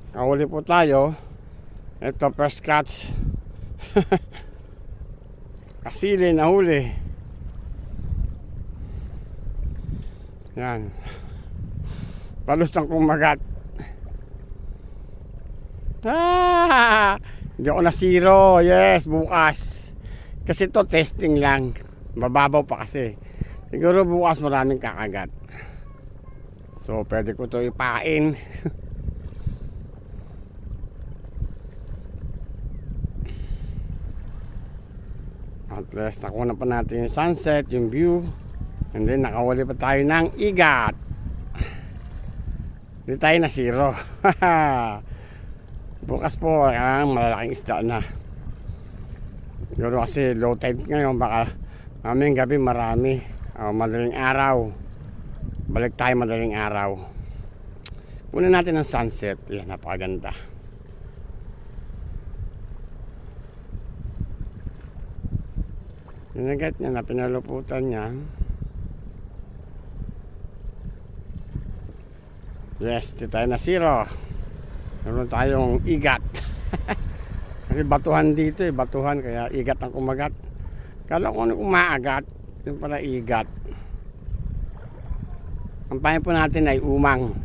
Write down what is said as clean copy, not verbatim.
Kahuli po tayo. Ito first catch. Kasili na huli. Yan. Palustang kumagat. Hindi ako nasiro. Yes, bukas. Kasi to testing lang. Mababaw pa kasi. Siguro bukas maraming kakagat. So pwede ko to ipain. At least nakuha na pa natin yung sunset, yung view. And then nakawali pa tayo ng igat. Hindi tayo nasiro. Bukas po malalaking isda na. Siguro kasi low tide ngayon, baka mamayang gabi marami. Madaling araw. Balik tayo madaling araw. Kunin natin ang sunset. Yan, napakaganda. Pinagat niya na, pinaluputan niya. Yes, di tayo nasiro. Meron tayong igat. Kasi batuhan dito eh, batuhan, kaya igat ang kumagat. Kala ko ano umaagat, yung pala igat. Ang pahin po natin ay umang.